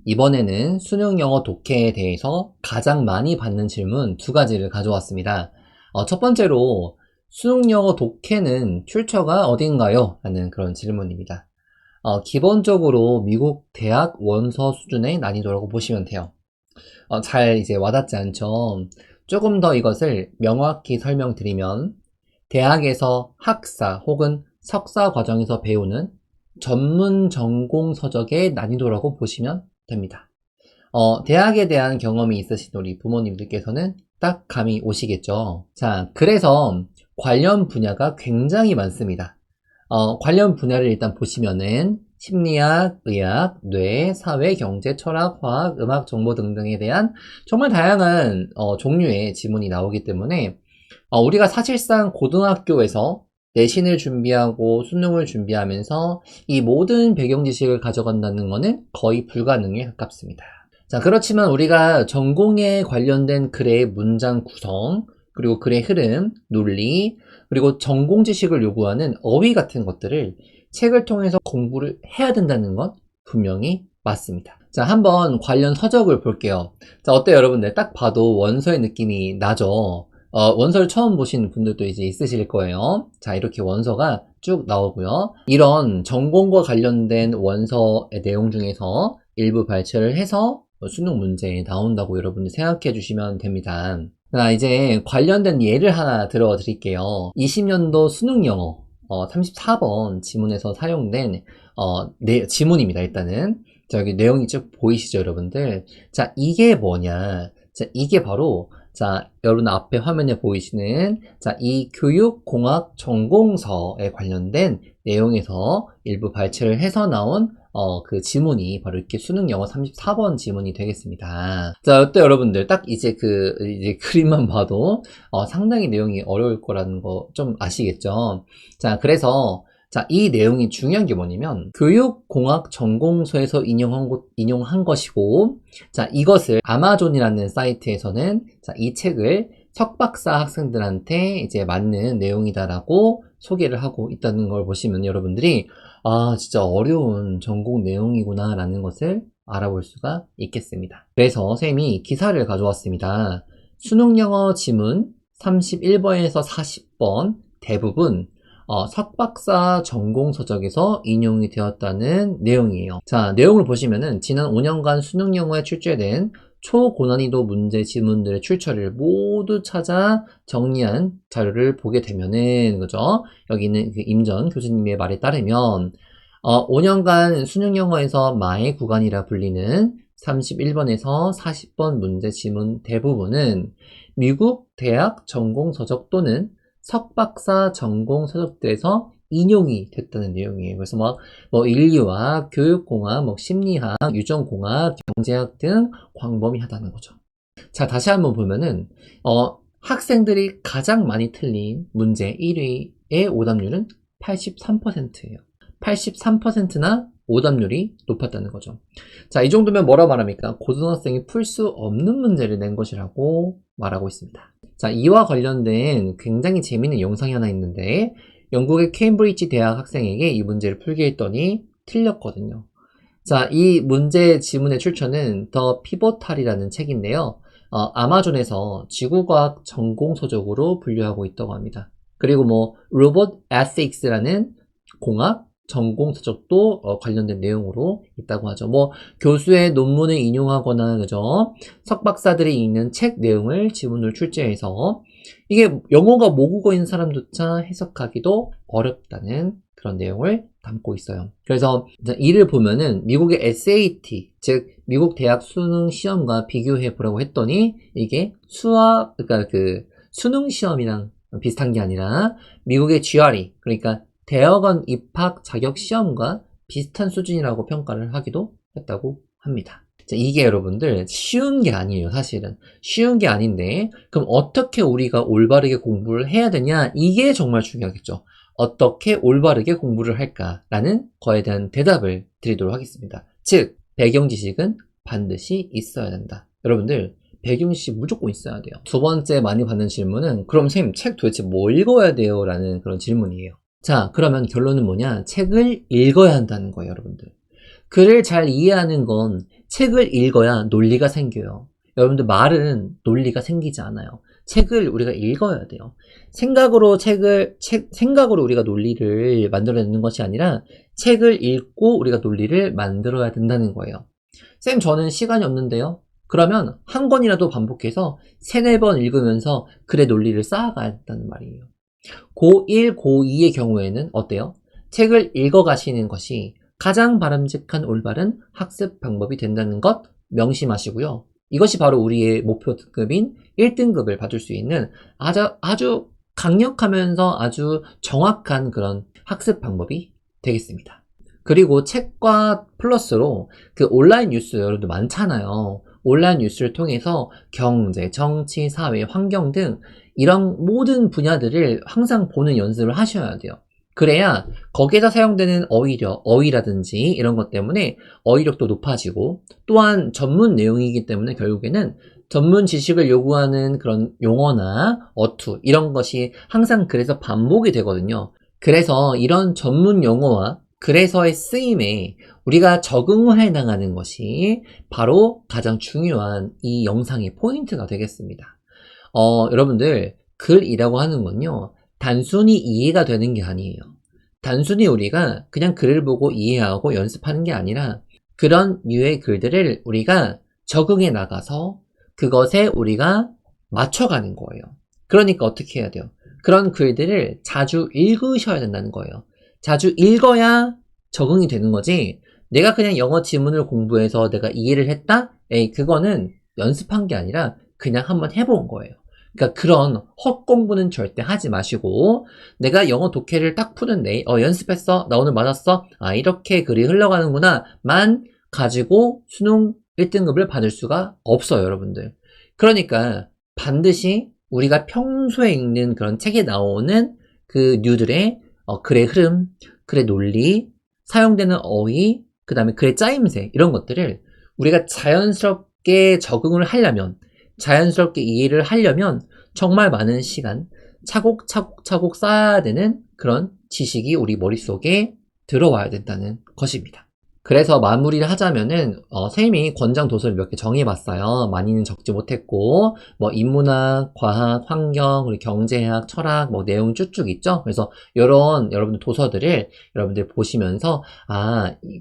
이번에는 수능 영어 독해에 대해서 가장 많이 받는 질문 두 가지를 가져왔습니다. 첫 번째로 수능 영어 독해는 출처가 어딘가요? 라는 그런 질문입니다. 기본적으로 미국 대학 원서 수준의 난이도라고 보시면 돼요. 잘 이제 와닿지 않죠? 조금 더 이것을 명확히 설명드리면 대학에서 학사 혹은 석사 과정에서 배우는 전문 전공 서적의 난이도라고 보시면 됩니다. 대학에 대한 경험이 있으신 우리 부모님들께서는 딱 감이 오시겠죠. 자, 그래서 관련 분야가 굉장히 많습니다. 관련 분야를 일단 보시면은 심리학, 의학, 뇌, 사회, 경제, 철학, 화학, 음악, 정보 등등에 대한 정말 다양한 종류의 지문이 나오기 때문에 우리가 사실상 고등학교에서 내신을 준비하고 수능을 준비하면서 이 모든 배경 지식을 가져간다는 것은 거의 불가능에 가깝습니다. 자, 그렇지만 우리가 전공에 관련된 글의 문장 구성, 그리고 글의 흐름, 논리, 그리고 전공 지식을 요구하는 어휘 같은 것들을 책을 통해서 공부를 해야 된다는 건 분명히 맞습니다. 자, 한번 관련 서적을 볼게요. 자, 어때요, 여러분들? 딱 봐도 원서의 느낌이 나죠? 원서를 처음 보시는 분들도 이제 있으실 거예요. 자, 이렇게 원서가 쭉 나오고요. 이런 전공과 관련된 원서의 내용 중에서 일부 발췌를 해서 수능 문제에 나온다고 여러분들 생각해 주시면 됩니다. 자, 이제 관련된 예를 하나 들어 드릴게요. 20년도 수능 영어 34번 지문에서 사용된 지문입니다. 일단은 자, 여기 내용이 쭉 보이시죠, 여러분들? 자, 이게 뭐냐? 자, 이게 바로 자, 여러분 앞에 화면에 보이시는 자, 이 교육공학 전공서에 관련된 내용에서 일부 발췌를 해서 나온 그 지문이 바로 이렇게 수능 영어 34번 지문이 되겠습니다. 자, 어때 여러분들? 딱 이제 이제 그림만 봐도 상당히 내용이 어려울 거라는 거 좀 아시겠죠? 자, 그래서 자, 이 내용이 중요한 게 뭐냐면 교육공학 전공서에서 인용한 것이고 자, 이것을 아마존이라는 사이트에서는 자, 이 책을 석박사 학생들한테 이제 맞는 내용이다라고 소개를 하고 있다는 걸 보시면 여러분들이 진짜 어려운 전공 내용이구나 라는 것을 알아볼 수가 있겠습니다. 그래서 선생님이 기사를 가져왔습니다. 수능 영어 지문 31번에서 40번 대부분 석박사 전공서적에서 인용이 되었다는 내용이에요. 자, 내용을 보시면은 지난 5년간 수능 영어에 출제된 초고난이도 문제 지문들의 출처를 모두 찾아 정리한 자료를 보게 되면은, 그죠? 여기는 그 임전 교수님의 말에 따르면, 5년간 수능 영어에서 마의 구간이라 불리는 31번에서 40번 문제 지문 대부분은 미국 대학 전공서적 또는 석박사 전공 서적들에서 인용이 됐다는 내용이에요. 그래서 인류학, 교육공학, 심리학, 유전공학, 경제학 등 광범위하다는 거죠. 자, 다시 한번 보면은 학생들이 가장 많이 틀린 문제 1위의 오답률은 83%예요. 83%나 오답률이 높았다는 거죠. 자, 이 정도면 뭐라 말합니까? 고등학생이 풀 수 없는 문제를 낸 것이라고 말하고 있습니다. 자, 이와 관련된 굉장히 재미있는 영상이 하나 있는데 영국의 케임브리지 대학 학생에게 이 문제를 풀게 했더니 틀렸거든요. 자, 이 문제 지문의 출처는 더 피보탈이라는 책인데요. 아마존에서 지구과학 전공 서적으로 분류하고 있다고 합니다. 그리고 로봇 에틱스라는 공학 전공 서적도 관련된 내용으로 있다고 하죠. 교수의 논문을 인용하거나, 그죠? 석박사들이 읽는 책 내용을 지문으로 출제해서 이게 영어가 모국어인 사람조차 해석하기도 어렵다는 그런 내용을 담고 있어요. 그래서 이를 보면은 미국의 SAT, 즉 미국 대학 수능 시험과 비교해 보라고 했더니 이게 그러니까 그 수능 시험이랑 비슷한 게 아니라 미국의 GRE, 그러니까 대학원 입학 자격 시험과 비슷한 수준이라고 평가를 하기도 했다고 합니다. 자, 이게 여러분들 쉬운 게 아니에요. 사실은 쉬운 게 아닌데 그럼 어떻게 우리가 올바르게 공부를 해야 되냐, 이게 정말 중요하겠죠. 어떻게 올바르게 공부를 할까라는 거에 대한 대답을 드리도록 하겠습니다. 즉 배경 지식은 반드시 있어야 된다. 여러분들 배경 지식 무조건 있어야 돼요. 두 번째 많이 받는 질문은 그럼 선생님 책 도대체 뭐 읽어야 돼요? 라는 그런 질문이에요. 자, 그러면 결론은 뭐냐? 책을 읽어야 한다는 거예요, 여러분들. 글을 잘 이해하는 건 책을 읽어야 논리가 생겨요. 여러분들 말은 논리가 생기지 않아요. 책을 우리가 읽어야 돼요. 생각으로 우리가 논리를 만들어내는 것이 아니라 책을 읽고 우리가 논리를 만들어야 된다는 거예요. 쌤, 저는 시간이 없는데요. 그러면 한 권이라도 반복해서 3-4번 읽으면서 글의 논리를 쌓아가야 된다는 말이에요. 고1, 고2의 경우에는 어때요? 책을 읽어가시는 것이 가장 바람직한 올바른 학습 방법이 된다는 것 명심하시고요. 이것이 바로 우리의 목표 등급인 1등급을 받을 수 있는 아주 강력하면서 아주 정확한 그런 학습 방법이 되겠습니다. 그리고 책과 플러스로 그 온라인 뉴스 여러분들 많잖아요. 온라인 뉴스를 통해서 경제, 정치, 사회, 환경 등 이런 모든 분야들을 항상 보는 연습을 하셔야 돼요. 그래야 거기에서 사용되는 어휘라든지 이런 것 때문에 어휘력도 높아지고, 또한 전문 내용이기 때문에 결국에는 전문 지식을 요구하는 그런 용어나 어투 이런 것이 항상 그래서 반복이 되거든요. 그래서 이런 전문 용어와 글에서의 쓰임에 우리가 적응을 해 나가는 것이 바로 가장 중요한 이 영상의 포인트가 되겠습니다. 여러분들, 글이라고 하는 건요, 단순히 이해가 되는 게 아니에요. 단순히 우리가 그냥 글을 보고 이해하고 연습하는 게 아니라 그런 류의 글들을 우리가 적응해 나가서 그것에 우리가 맞춰가는 거예요. 그러니까 어떻게 해야 돼요? 그런 글들을 자주 읽으셔야 된다는 거예요. 자주 읽어야 적응이 되는 거지, 내가 그냥 영어 지문을 공부해서 내가 이해를 했다? 에이, 그거는 연습한 게 아니라 그냥 한번 해본 거예요. 그러니까 그런 헛공부는 절대 하지 마시고, 내가 영어 독해를 딱 푸는데 연습했어? 나 오늘 맞았어? 아, 이렇게 글이 흘러가는구나 만 가지고 수능 1등급을 받을 수가 없어요, 여러분들. 그러니까 반드시 우리가 평소에 읽는 그런 책에 나오는 그 류들의 글의 흐름, 글의 논리, 사용되는 어휘, 그 다음에 글의 짜임새, 이런 것들을 우리가 자연스럽게 적응을 하려면, 자연스럽게 이해를 하려면 정말 많은 시간, 차곡차곡 쌓아야 되는 그런 지식이 우리 머릿속에 들어와야 된다는 것입니다. 그래서 마무리를 하자면은 선생님이 권장 도서를 몇 개 정해봤어요. 많이는 적지 못했고, 인문학, 과학, 환경, 그리고 경제학, 철학, 내용 쭉쭉 있죠. 그래서 이런 여러분들 도서들을 여러분들 보시면서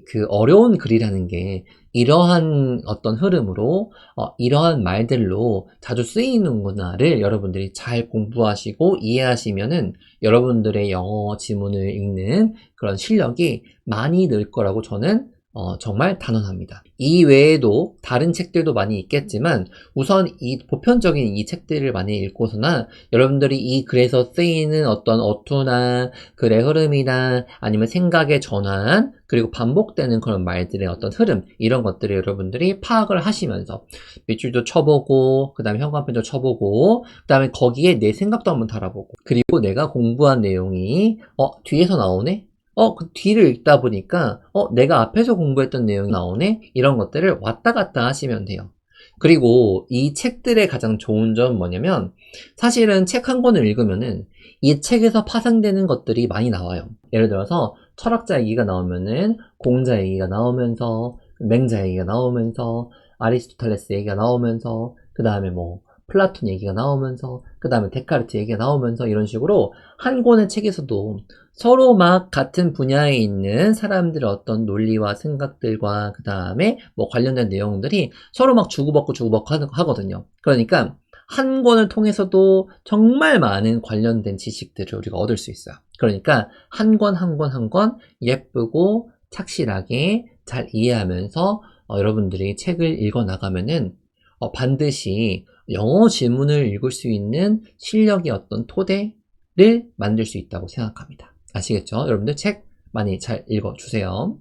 그 어려운 글이라는 게 이러한 어떤 흐름으로 이러한 말들로 자주 쓰이는구나를 여러분들이 잘 공부하시고 이해하시면은 여러분들의 영어 지문을 읽는 그런 실력이 많이 늘 거라고 저는 정말 단언합니다. 이 외에도 다른 책들도 많이 있겠지만 우선 이 보편적인 이 책들을 많이 읽고서나 여러분들이 이 글에서 쓰이는 어떤 어투나 글의 흐름이나 아니면 생각의 전환, 그리고 반복되는 그런 말들의 어떤 흐름, 이런 것들을 여러분들이 파악을 하시면서 밑줄도 쳐보고, 그 다음에 현관펜도 쳐보고, 그 다음에 거기에 내 생각도 한번 달아보고, 그리고 내가 공부한 내용이 뒤에서 나오네? 그 뒤를 읽다 보니까 내가 앞에서 공부했던 내용이 나오네? 이런 것들을 왔다 갔다 하시면 돼요. 그리고 이 책들의 가장 좋은 점은 뭐냐면, 사실은 책 한 권을 읽으면은 이 책에서 파생되는 것들이 많이 나와요. 예를 들어서 철학자 얘기가 나오면은 공자 얘기가 나오면서, 맹자 얘기가 나오면서, 아리스토텔레스 얘기가 나오면서, 그 다음에 플라톤 얘기가 나오면서, 그 다음에 데카르트 얘기가 나오면서, 이런 식으로 한 권의 책에서도 서로 막 같은 분야에 있는 사람들의 어떤 논리와 생각들과 그 다음에 관련된 내용들이 서로 막 주고받고 하거든요. 그러니까 한 권을 통해서도 정말 많은 관련된 지식들을 우리가 얻을 수 있어요. 그러니까 한 권 한 권 예쁘고 착실하게 잘 이해하면서 여러분들이 책을 읽어 나가면은 반드시 영어 지문을 읽을 수 있는 실력의 어떤 토대를 만들 수 있다고 생각합니다. 아시겠죠? 여러분들 책 많이 잘 읽어주세요.